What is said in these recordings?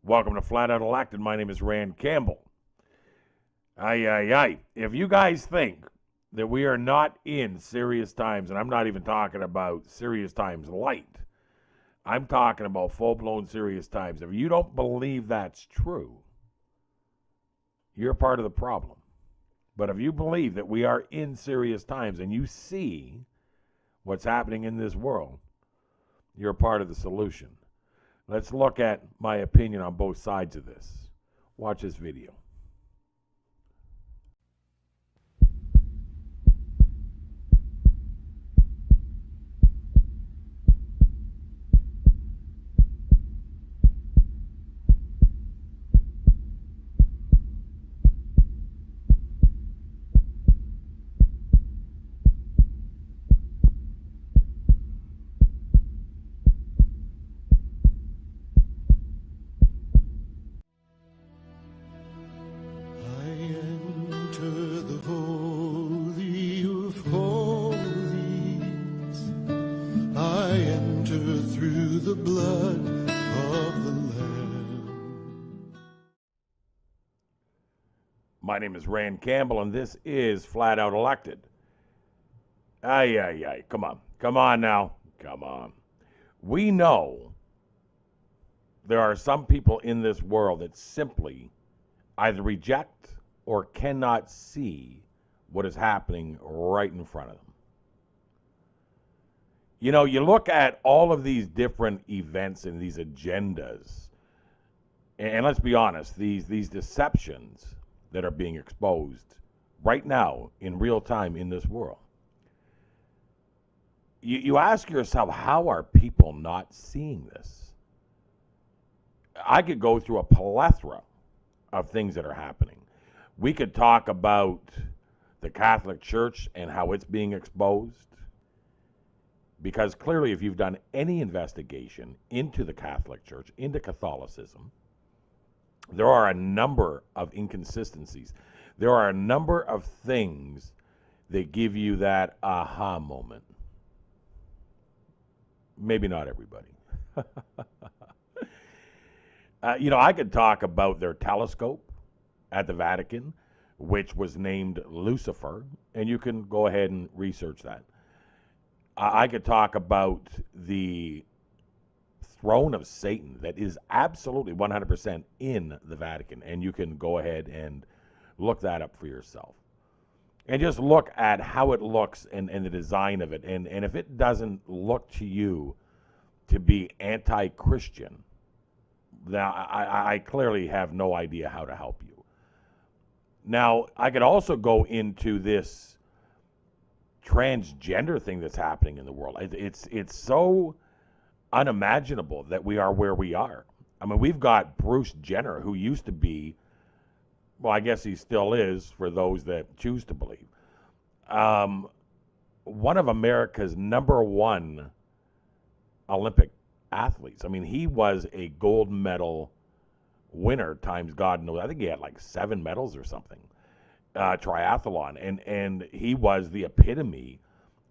Welcome to Flat Out Elected. My name is Rand Campbell. If you guys think that we are not in serious times, and I'm not even talking about serious times light, I'm talking about full-blown serious times. If you don't believe that's true, you're part of the problem. But if you believe that we are in serious times and you see what's happening in this world, you're part of the solution. Let's look at my opinion on both sides of this. Watch this video. My name is Rand Campbell, and this is Flat Out Elected. Come on. Come on now. Come on. We know there are some people in this world that simply either reject or cannot see what is happening right in front of them. You know, you look at all of these different events and these agendas, and let's be honest, these deceptions that are being exposed right now in real time in this world. You ask yourself, how are people not seeing this? I could go through a plethora of things that are happening. We could talk about the Catholic Church and how it's being exposed, because clearly if you've done any investigation into the Catholic Church, into Catholicism, there are a number of inconsistencies. There are a number of things that give you that aha moment. Maybe not everybody. I could talk about their telescope at the Vatican, which was named Lucifer, and you can go ahead and research that. I could talk about the throne of Satan that is absolutely 100% in the Vatican, and you can go ahead and look that up for yourself. And just look at how it looks and the design of it. And if it doesn't look to you to be anti-Christian, then I clearly have no idea how to help you. Now, I could also go into this transgender thing that's happening in the world. It's so unimaginable that we are where we are. I mean, we've got Bruce Jenner, who used to be, well, I guess he still is for those that choose to believe, one of America's #1 Olympic athletes. I mean, he was a gold medal winner times God knows. I think he had like 7 medals or something, triathlon, and he was the epitome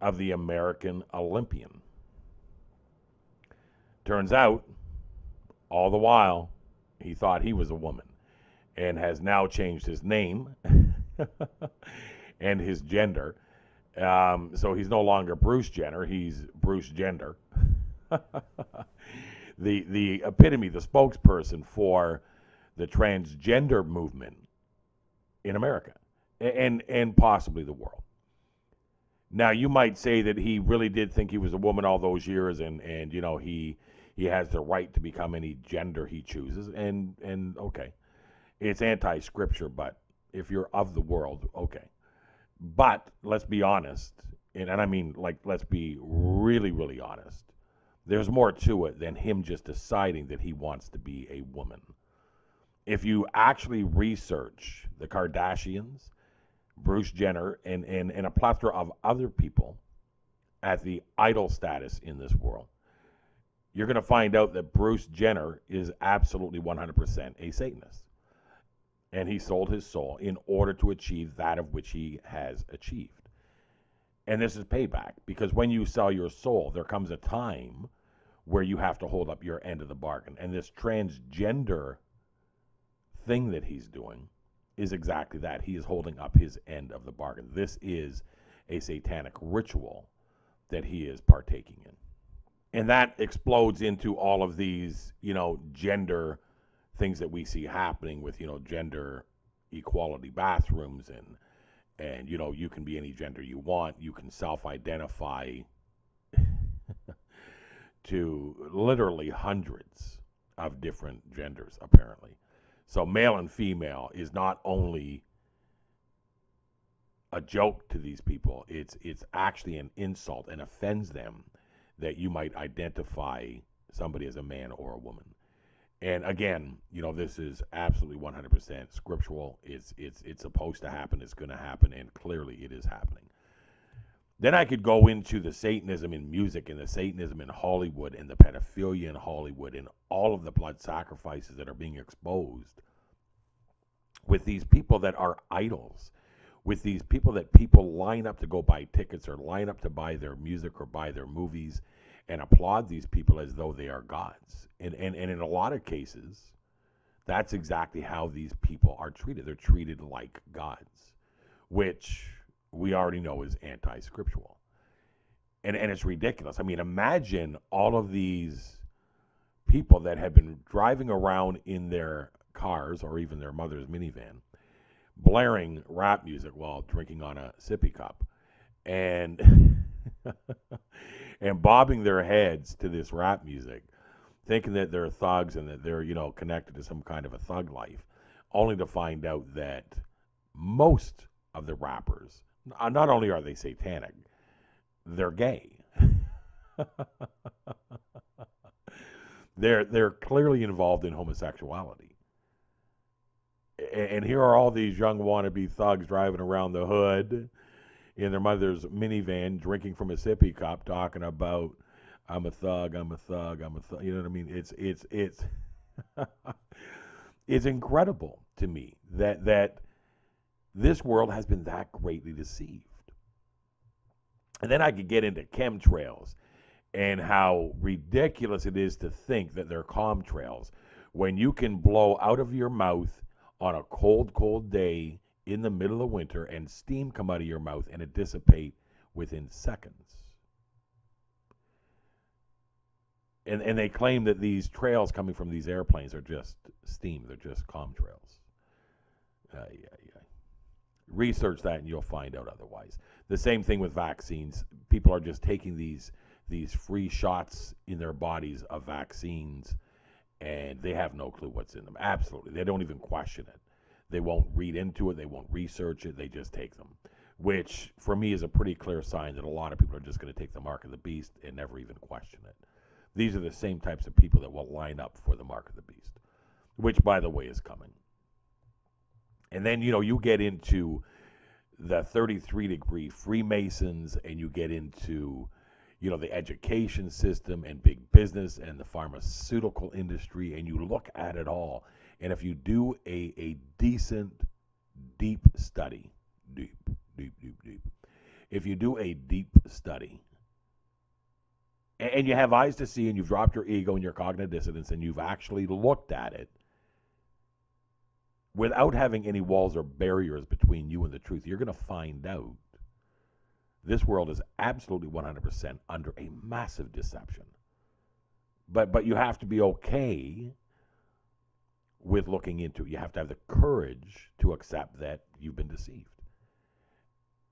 of the American Olympian. Turns out, all the while, he thought he was a woman and has now changed his name and his gender. So he's no longer Bruce Jenner, he's Bruce Gender. the epitome, the spokesperson for the transgender movement in America and possibly the world. Now, you might say that he really did think he was a woman all those years, and he has the right to become any gender he chooses, and okay, it's anti-scripture, but if you're of the world, okay. But let's be honest, and I mean, like, let's be really, really honest. There's more to it than him just deciding that he wants to be a woman. If you actually research the Kardashians, Bruce Jenner, and a plethora of other people at the idol status in this world, you're going to find out that Bruce Jenner is absolutely 100% a Satanist. And he sold his soul in order to achieve that of which he has achieved. And this is payback, because when you sell your soul, there comes a time where you have to hold up your end of the bargain. And this transgender thing that he's doing is exactly that. He is holding up his end of the bargain. This is a satanic ritual that he is partaking in. And that explodes into all of these, gender things that we see happening with, gender equality bathrooms and you can be any gender you want. You can self-identify to literally hundreds of different genders, apparently. So male and female is not only a joke to these people, it's actually an insult and offends them that you might identify somebody as a man or a woman. And again, this is absolutely 100% scriptural. It's supposed to happen. It's going to happen, and clearly it is happening. Then I could go into the Satanism in music and the Satanism in Hollywood and the pedophilia in Hollywood and all of the blood sacrifices that are being exposed with these people that are idols, with these people that people line up to go buy tickets or line up to buy their music or buy their movies and applaud these people as though they are gods. And in a lot of cases, that's exactly how these people are treated. They're treated like gods, which we already know is anti-scriptural. And it's ridiculous. I mean, imagine all of these people that have been driving around in their cars or even their mother's minivan, blaring rap music while drinking on a sippy cup and and bobbing their heads to this rap music, thinking that they're thugs and that they're, connected to some kind of a thug life, only to find out that most of the rappers, not only are they satanic, they're gay. They're clearly involved in homosexuality. And here are all these young wannabe thugs driving around the hood in their mother's minivan, drinking from a sippy cup, talking about, I'm a thug, I'm a thug, I'm a thug. You know what I mean? It's it's incredible to me that this world has been that greatly deceived. And then I could get into chemtrails and how ridiculous it is to think that they're chemtrails when you can blow out of your mouth on a cold, cold day in the middle of winter and steam come out of your mouth and it dissipate within seconds. And they claim that these trails coming from these airplanes are just steam. They're just chemtrails. Research that and you'll find out otherwise. The same thing with vaccines. People are just taking these free shots in their bodies of vaccines and they have no clue what's in them. Absolutely. They don't even question it. They won't read into it. They won't research it. They just take them, which for me is a pretty clear sign that a lot of people are just going to take the mark of the beast and never even question it. These are the same types of people that will line up for the mark of the beast, which, by the way, is coming. And then, you get into the 33-degree Freemasons and you get into, the education system and big business and the pharmaceutical industry, and you look at it all. And if you do a decent, deep study, if you do a deep study, and you have eyes to see and you've dropped your ego and your cognitive dissonance and you've actually looked at it without having any walls or barriers between you and the truth, you're going to find out this world is absolutely 100% under a massive deception. But you have to be okay with looking into it. You have to have the courage to accept that you've been deceived.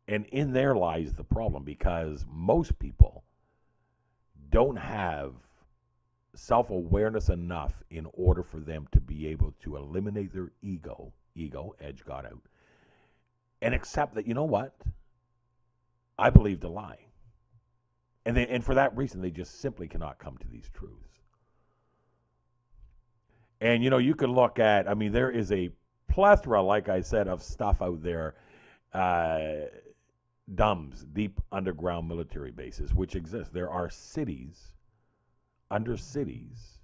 And in there lies the problem, because most people don't have self-awareness enough in order for them to be able to eliminate their ego, edge God out, and accept that, you know what? I believed a lie. And for that reason, they just simply cannot come to these truths. And, you can look at, there is a plethora, like I said, of stuff out there, DUMBs, deep underground military bases, which exist. There are cities under cities.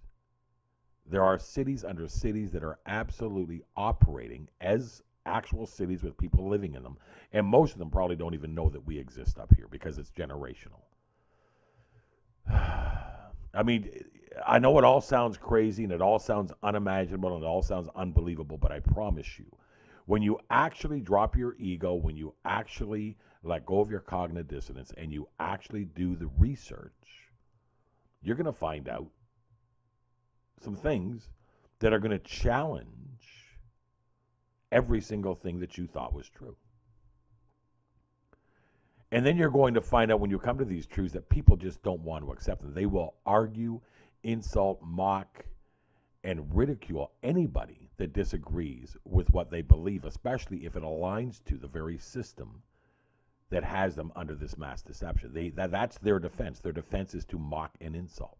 There are cities under cities that are absolutely operating as actual cities with people living in them. And most of them probably don't even know that we exist up here because it's generational. I mean, I know it all sounds crazy and it all sounds unimaginable and it all sounds unbelievable, but I promise you, when you actually drop your ego, when you actually let go of your cognitive dissonance and you actually do the research, you're going to find out some things that are going to challenge every single thing that you thought was true. And then you're going to find out when you come to these truths that people just don't want to accept them. They will argue, insult, mock, and ridicule anybody that disagrees with what they believe, especially if it aligns to the very system that has them under this mass deception. That's their defense. Their defense is to mock and insult.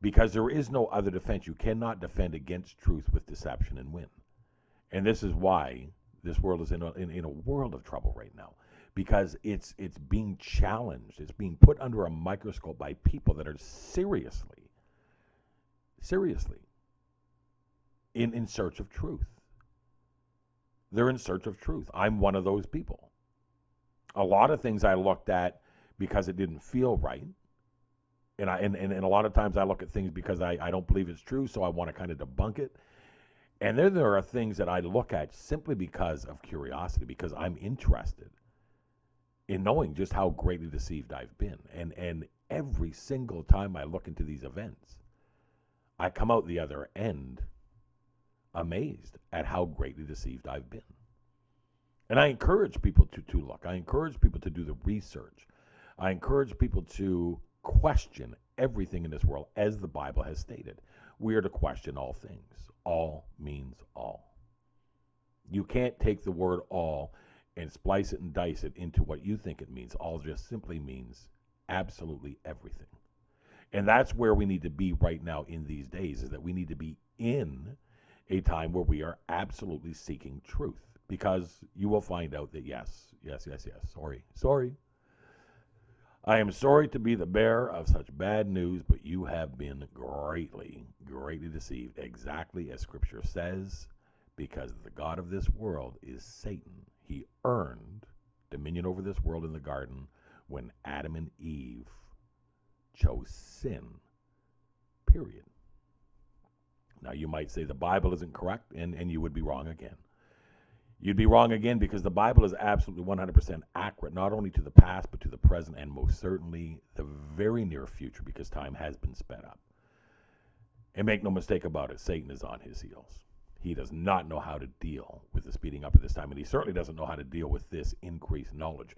Because there is no other defense. You cannot defend against truth with deception and win. And this is why this world is in a world of trouble right now. Because it's being challenged. It's being put under a microscope by people that are seriously in search of truth. They're in search of truth. I'm one of those people. A lot of things I looked at because it didn't feel right. And a lot of times I look at things because I don't believe it's true, so I want to kind of debunk it. And then there are things that I look at simply because of curiosity, because I'm interested in knowing just how greatly deceived I've been. And every single time I look into these events, I come out the other end amazed at how greatly deceived I've been. And I encourage people to look. I encourage people to do the research. I encourage people to question everything in this world, as the Bible has stated. We are to question all things. All means all. You can't take the word all and splice it and dice it into what you think it means. All just simply means absolutely everything. And that's where we need to be right now in these days, is that we need to be in a time where we are absolutely seeking truth. Because you will find out that yes. Sorry. I am sorry to be the bearer of such bad news, but you have been greatly deceived, exactly as Scripture says, because the God of this world is Satan. He earned dominion over this world in the garden when Adam and Eve chose sin, period. Now, you might say the Bible isn't correct, and you would be wrong again. You'd be wrong again because the Bible is absolutely 100% accurate, not only to the past, but to the present, and most certainly the very near future, because time has been sped up. And make no mistake about it, Satan is on his heels. He does not know how to deal with the speeding up of this time, and he certainly doesn't know how to deal with this increased knowledge.